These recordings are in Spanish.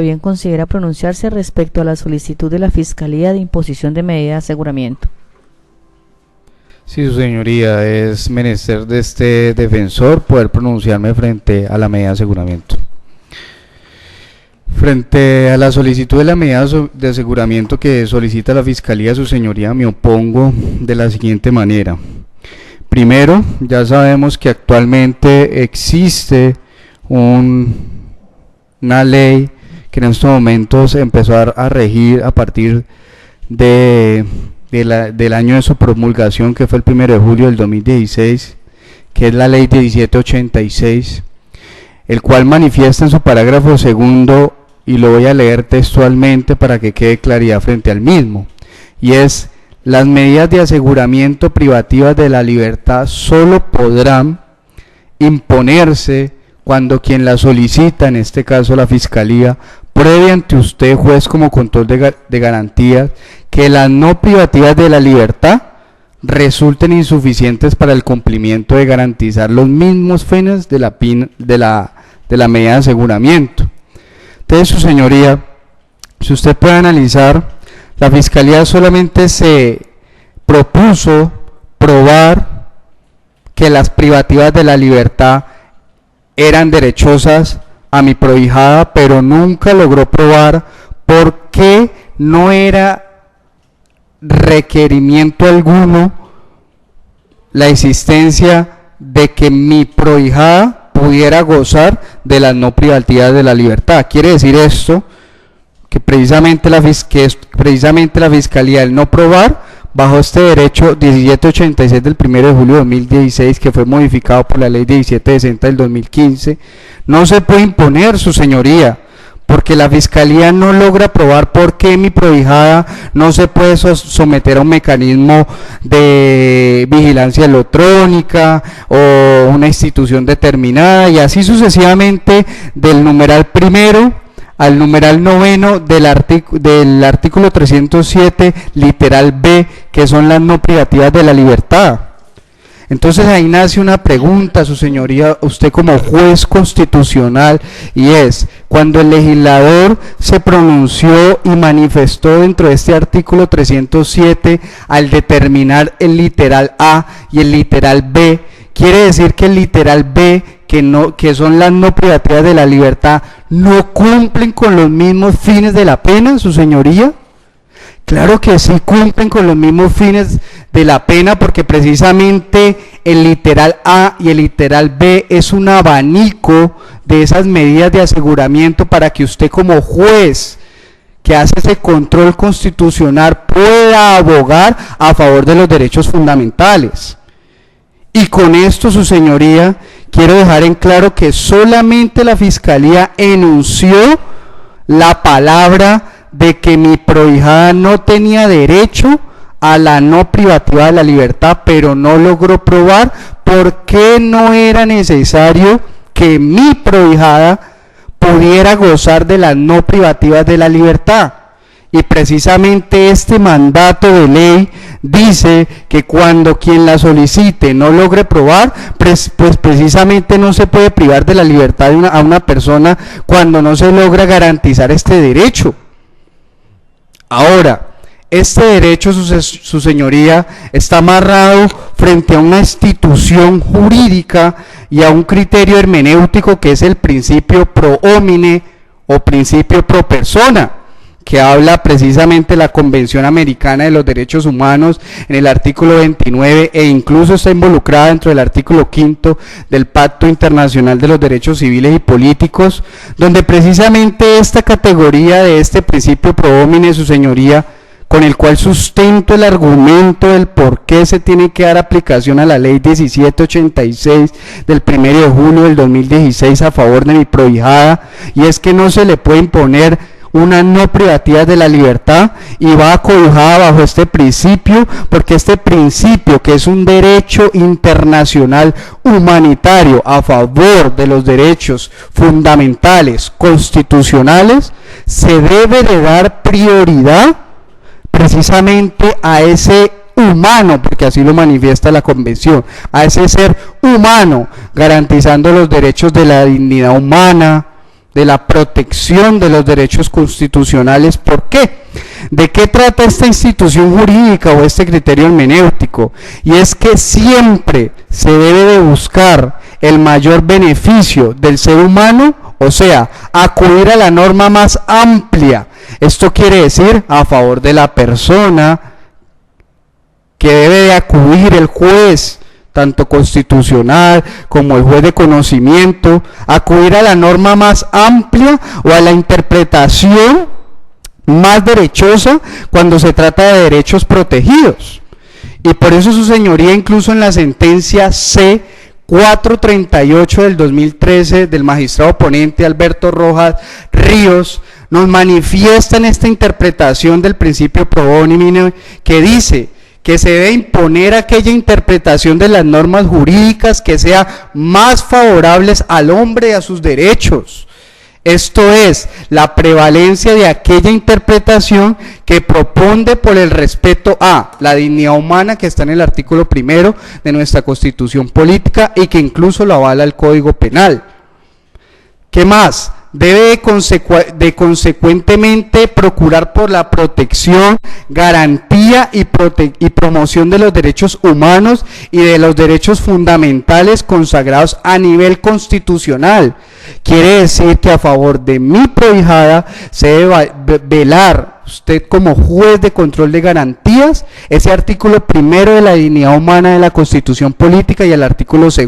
bien considera pronunciarse respecto a la solicitud de la Fiscalía de imposición de medida de aseguramiento. Sí, su señoría, es menester de este defensor poder pronunciarme frente a la medida de aseguramiento. Frente a la solicitud de la medida de aseguramiento que solicita la Fiscalía, su señoría, me opongo de la siguiente manera. Primero, ya sabemos que actualmente existe una ley que en estos momentos empezó a regir a partir del año de su promulgación, que fue el 1 de julio del 2016, que es la ley 1786, el cual manifiesta en su parágrafo segundo, y lo voy a leer textualmente para que quede claridad frente al mismo, y es: las medidas de aseguramiento privativas de la libertad solo podrán imponerse cuando quien la solicita, en este caso la Fiscalía, pruebe ante usted, juez, como control de garantías, que las no privativas de la libertad resulten insuficientes para el cumplimiento de garantizar los mismos fines de la medida de aseguramiento. Entonces, su señoría, si usted puede analizar, la Fiscalía solamente se propuso probar que las privativas de la libertad eran derechosas a mi prohijada, pero nunca logró probar por qué no era requerimiento alguno la existencia de que mi prohijada pudiera gozar de las no privativas de la libertad. Quiere decir esto que precisamente la Fiscalía, al no probar bajo este derecho 1786 del 1 de julio de 2016, que fue modificado por la ley 1760 del 2015, no se puede imponer, su señoría, porque la Fiscalía no logra probar por qué mi prohijada no se puede someter a un mecanismo de vigilancia electrónica o una institución determinada, y así sucesivamente, del numeral primero al numeral noveno del artículo 307, literal B, que son las no privativas de la libertad. Entonces ahí nace una pregunta, su señoría, usted como juez constitucional, y es: cuando el legislador se pronunció y manifestó dentro de este artículo 307 al determinar el literal A y el literal B, quiere decir que el literal B, que son las no privativas de la libertad, no cumplen con los mismos fines de la pena, su señoría. Claro que sí cumplen con los mismos fines de la pena, porque precisamente el literal A y el literal B es un abanico de esas medidas de aseguramiento para que usted, como juez que hace ese control constitucional, pueda abogar a favor de los derechos fundamentales. Y con esto, su señoría, quiero dejar en claro que solamente la Fiscalía enunció la palabra de que mi prohijada no tenía derecho a la no privativa de la libertad, pero no logró probar por qué no era necesario que mi prohijada pudiera gozar de las no privativas de la libertad. Y precisamente este mandato de ley dice que cuando quien la solicite no logre probar, pues precisamente no se puede privar de la libertad a una persona cuando no se logra garantizar este derecho. Ahora, este derecho, su señoría, está amarrado frente a una institución jurídica y a un criterio hermenéutico, que es el principio pro homine o principio pro persona, que habla precisamente la Convención Americana de los Derechos Humanos en el artículo 29, e incluso está involucrada dentro del artículo 5 del Pacto Internacional de los Derechos Civiles y Políticos, donde precisamente esta categoría de este principio pro homine, su señoría, con el cual sustento el argumento del por qué se tiene que dar aplicación a la ley 1786 del 1 de julio del 2016 a favor de mi prohijada, y es que no se le puede imponer una no privativa de la libertad, y va acobijada bajo este principio, porque este principio, que es un derecho internacional humanitario a favor de los derechos fundamentales constitucionales, se debe de dar prioridad precisamente a ese humano, porque así lo manifiesta la Convención, a ese ser humano, garantizando los derechos de la dignidad humana, de la protección de los derechos constitucionales. ¿Por qué? ¿De qué trata esta institución jurídica o este criterio hermenéutico? Y es que siempre se debe de buscar el mayor beneficio del ser humano, o sea, acudir a la norma más amplia. Esto quiere decir a favor de la persona, que debe de acudir el juez, tanto constitucional como el juez de conocimiento, acudir a la norma más amplia o a la interpretación más derechosa cuando se trata de derechos protegidos. Y por eso su señoría, incluso en la sentencia C-438 del 2013 del magistrado ponente Alberto Rojas Ríos, nos manifiesta en esta interpretación del principio pro homine que dice que se debe imponer aquella interpretación de las normas jurídicas que sea más favorables al hombre y a sus derechos. Esto es, la prevalencia de aquella interpretación que propone por el respeto a la dignidad humana, que está en el artículo 1 de nuestra Constitución Política y que incluso lo avala el Código Penal. ¿Qué más? Debe de consecuentemente procurar por la protección, garantía y promoción de los derechos humanos y de los derechos fundamentales consagrados a nivel constitucional. Quiere decir que a favor de mi prohijada se debe velar usted como juez de control de garantías, ese artículo 1 de la dignidad humana de la Constitución Política y el artículo 2.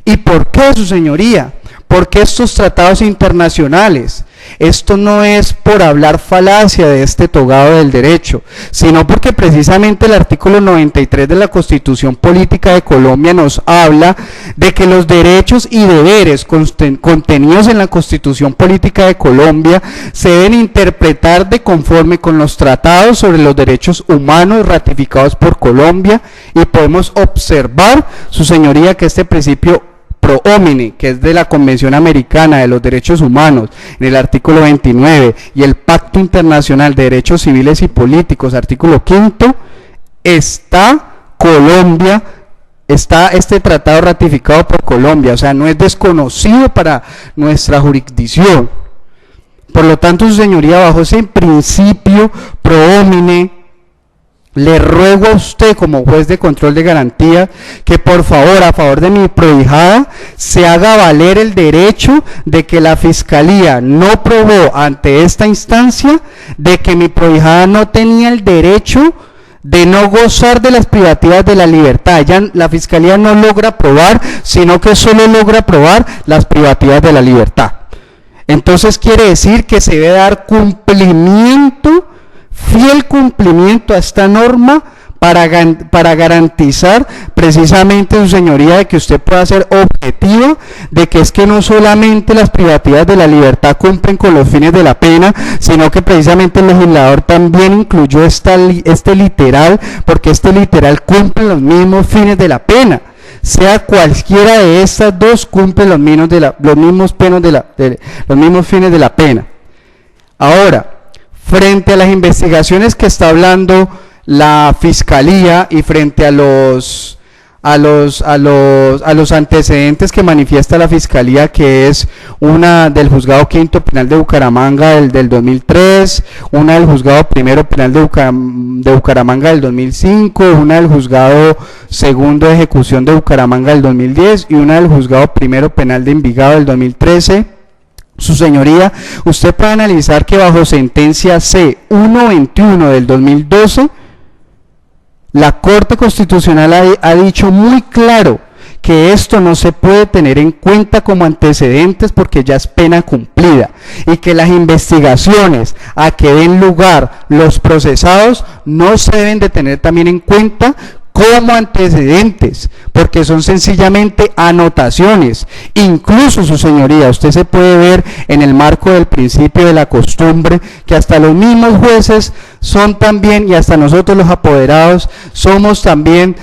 ¿Y por qué, su señoría? Porque estos tratados internacionales, esto no es por hablar falacia de este togado del derecho, sino porque precisamente el artículo 93 de la Constitución Política de Colombia nos habla de que los derechos y deberes contenidos en la Constitución Política de Colombia se deben interpretar de conforme con los tratados sobre los derechos humanos ratificados por Colombia, y podemos observar, su señoría, que este principio pro homine, que es de la Convención Americana de los Derechos Humanos, en el artículo 29, y el Pacto Internacional de Derechos Civiles y Políticos, artículo 5, está este tratado ratificado por Colombia, o sea, no es desconocido para nuestra jurisdicción. Por lo tanto, su señoría, bajo ese principio pro homine, le ruego a usted, como juez de control de garantía, que por favor, a favor de mi prohijada, se haga valer el derecho de que la Fiscalía no probó ante esta instancia de que mi prohijada no tenía el derecho de no gozar de las privativas de la libertad. Ya la Fiscalía no logra probar, sino que solo logra probar las privativas de la libertad. Entonces quiere decir que se debe dar fiel cumplimiento a esta norma para garantizar precisamente, su señoría, de que usted pueda ser objetivo, de que es que no solamente las privativas de la libertad cumplen con los fines de la pena, sino que precisamente el legislador también incluyó este literal, porque este literal cumple los mismos fines de la pena. Sea cualquiera de estas dos, cumple los mismos fines de la pena. Ahora, frente a las investigaciones que está hablando la Fiscalía y frente a los antecedentes que manifiesta la Fiscalía, que es una del Juzgado Quinto Penal de Bucaramanga del 2003, una del Juzgado Primero Penal de Bucaramanga del 2005, una del Juzgado Segundo de Ejecución de Bucaramanga del 2010 y una del Juzgado Primero Penal de Envigado del 2013. Su señoría, usted puede analizar que bajo sentencia C-121 del 2012, la Corte Constitucional ha dicho muy claro que esto no se puede tener en cuenta como antecedentes porque ya es pena cumplida, y que las investigaciones a que den lugar los procesados no se deben de tener también en cuenta como antecedentes, porque son sencillamente anotaciones. Incluso, su señoría, usted se puede ver en el marco del principio de la costumbre que hasta los mismos jueces son también, y hasta nosotros los apoderados somos también,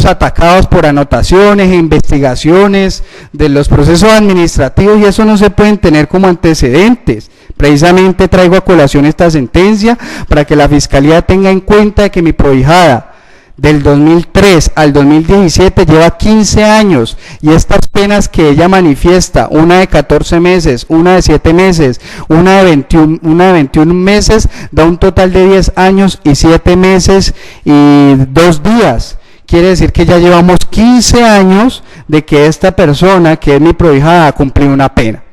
atacados por anotaciones e investigaciones de los procesos administrativos, y eso no se pueden tener como antecedentes. Precisamente traigo a colación esta sentencia para que la Fiscalía tenga en cuenta que mi prohijada del 2003 al 2017 lleva 15 años, y estas penas que ella manifiesta, una de 14 meses, una de 7 meses, una de 21 meses, da un total de 10 años y 7 meses y 2 días. Quiere decir que ya llevamos 15 años de que esta persona, que es mi prohijada, ha cumplido una pena.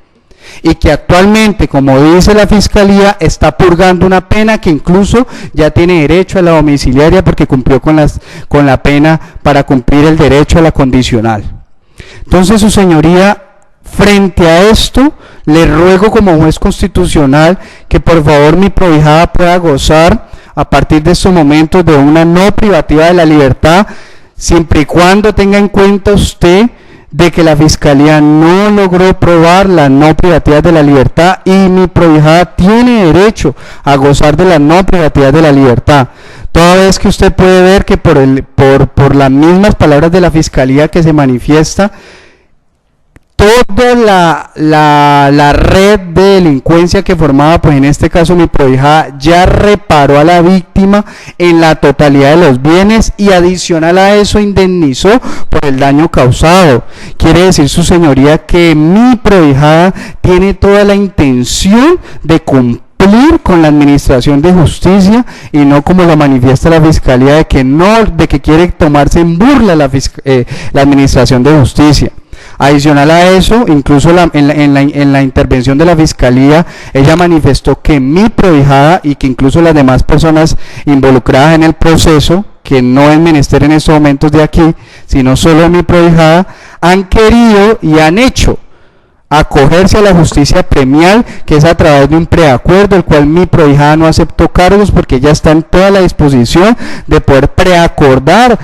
Y que actualmente, como dice la Fiscalía, está purgando una pena, que incluso ya tiene derecho a la domiciliaria porque cumplió con la pena para cumplir el derecho a la condicional. Entonces, su señoría, frente a esto, le ruego como juez constitucional que por favor mi prohijada pueda gozar a partir de estos momentos de una no privativa de la libertad, siempre y cuando tenga en cuenta usted de que la Fiscalía no logró probar la no privativa de la libertad, y mi prohijada tiene derecho a gozar de la no privativa de la libertad. Toda vez que usted puede ver que por las mismas palabras de la Fiscalía que se manifiesta, toda la red de delincuencia que formaba, pues en este caso mi prohijada, ya reparó a la víctima en la totalidad de los bienes, y adicional a eso indemnizó por el daño causado. Quiere decir, su señoría, que mi prohijada tiene toda la intención de cumplir con la administración de justicia, y no como lo manifiesta la Fiscalía, de que quiere tomarse en burla la administración de justicia. Adicional a eso, incluso en la intervención de la Fiscalía, ella manifestó que mi prohijada, y que incluso las demás personas involucradas en el proceso, que no es menester en estos momentos de aquí, sino solo mi prohijada, han querido y han hecho acogerse a la justicia premial, que es a través de un preacuerdo, el cual mi prohijada no aceptó cargos, porque ella está en toda la disposición de poder preacordar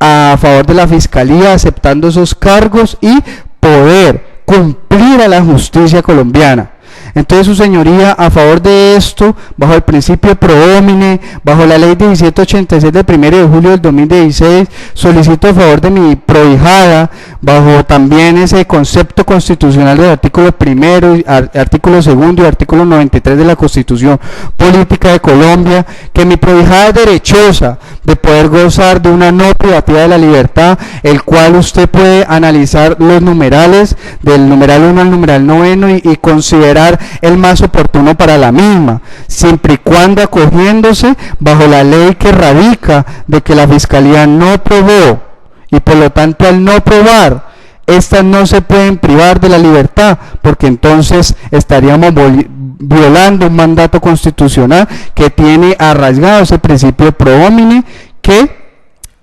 a favor de la Fiscalía, aceptando esos cargos y poder cumplir a la justicia colombiana. Entonces, su señoría, a favor de esto, bajo el principio pro homine, bajo la ley 1786 del 1 de julio del 2016, solicito a favor de mi prohijada, bajo también ese concepto constitucional del artículo 1, artículo 2 y artículo 93 de la Constitución Política de Colombia, que mi prohijada es derechosa de poder gozar de una no privativa de la libertad, el cual usted puede analizar los numerales del numeral 1 al numeral 9 y considerar el más oportuno para la misma, siempre y cuando acogiéndose bajo la ley que radica de que la Fiscalía no probó, y por lo tanto, al no probar, estas no se pueden privar de la libertad, porque entonces estaríamos violando un mandato constitucional que tiene arraigado ese principio pro homine, que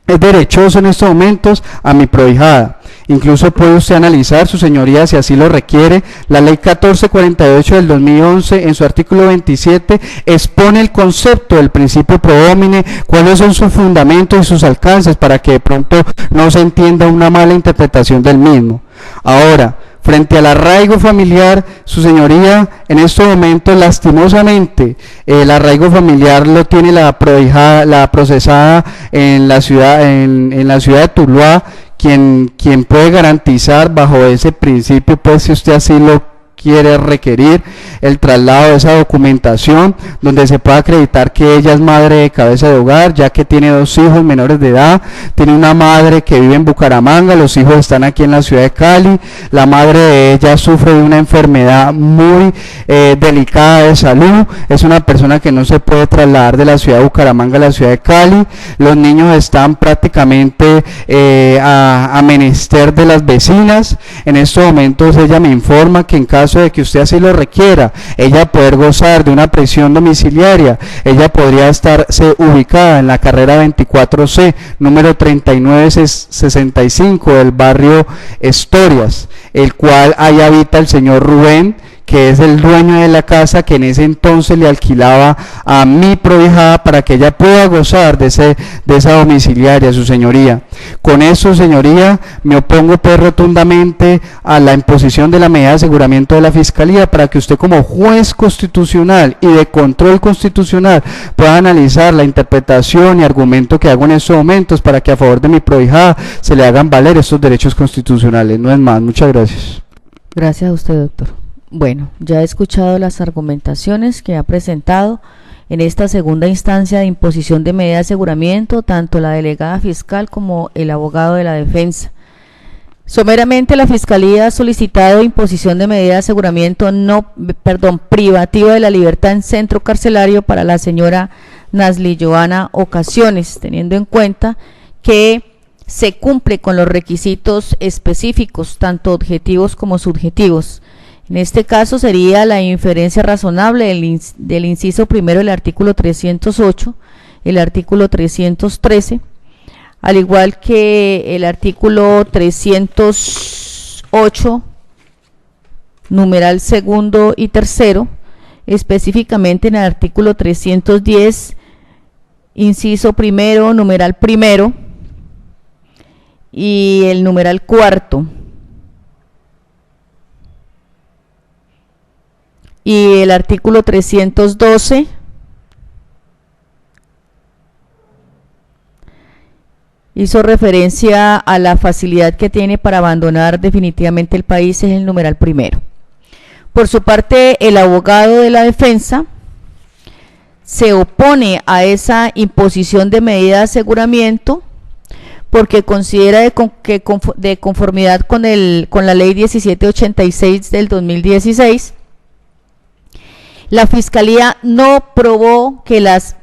es derechoso en estos momentos a mi prohijada. Incluso puede usted analizar, su señoría, si así lo requiere, la ley 1448 del 2011, en su artículo 27, expone el concepto del principio pro homine, cuáles son sus fundamentos y sus alcances, para que de pronto no se entienda una mala interpretación del mismo. Ahora, frente al arraigo familiar, su señoría, en estos momentos, lastimosamente, el arraigo familiar lo tiene la prohijada, la procesada en la ciudad de Tuluá, quien puede garantizar bajo ese principio, pues si usted así lo quiere requerir, el traslado de esa documentación, donde se pueda acreditar que ella es madre de cabeza de hogar, ya que tiene 2 hijos menores de edad, tiene una madre que vive en Bucaramanga, los hijos están aquí en la ciudad de Cali, la madre de ella sufre de una enfermedad muy delicada de salud, es una persona que no se puede trasladar de la ciudad de Bucaramanga a la ciudad de Cali, los niños están prácticamente a menester de las vecinas. En estos momentos ella me informa que en caso de que usted así lo requiera, ella poder gozar de una prisión domiciliaria, ella podría estarse ubicada en la carrera 24C, número 3965 del barrio Estorias, el cual ahí habita el señor Rubén, que es el dueño de la casa, que en ese entonces le alquilaba a mi prohijada para que ella pueda gozar de esa domiciliaria, su señoría. Con eso, señoría, me opongo pues rotundamente a la imposición de la medida de aseguramiento de la Fiscalía, para que usted, como juez constitucional y de control constitucional, pueda analizar la interpretación y argumento que hago en estos momentos, para que a favor de mi prohijada se le hagan valer estos derechos constitucionales. No es más. Muchas gracias. Gracias a usted, doctor. Bueno, ya he escuchado las argumentaciones que ha presentado en esta segunda instancia de imposición de medida de aseguramiento, tanto la delegada fiscal como el abogado de la defensa. Someramente, la Fiscalía ha solicitado imposición de medida de aseguramiento privativa de la libertad en centro carcelario para la señora Nasli Joana Ocasiones, teniendo en cuenta que se cumple con los requisitos específicos, tanto objetivos como subjetivos. En este caso sería la inferencia razonable del inciso primero del artículo 308, el artículo 313, al igual que el artículo 308, numeral segundo y tercero, específicamente en el artículo 310, inciso primero, numeral primero, y el numeral cuarto, y el artículo 312, hizo referencia a la facilidad que tiene para abandonar definitivamente el país, es el numeral primero. Por su parte, el abogado de la defensa se opone a esa imposición de medida de aseguramiento porque considera que de conformidad con la ley 1786 del 2016, la Fiscalía no probó que las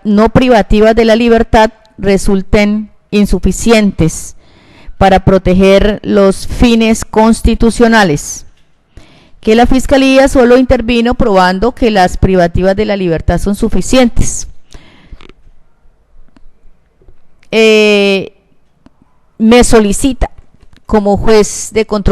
no privativas de la libertad resulten insuficientes para proteger los fines constitucionales, que la Fiscalía solo intervino probando que las privativas de la libertad son suficientes. Me solicita como juez de control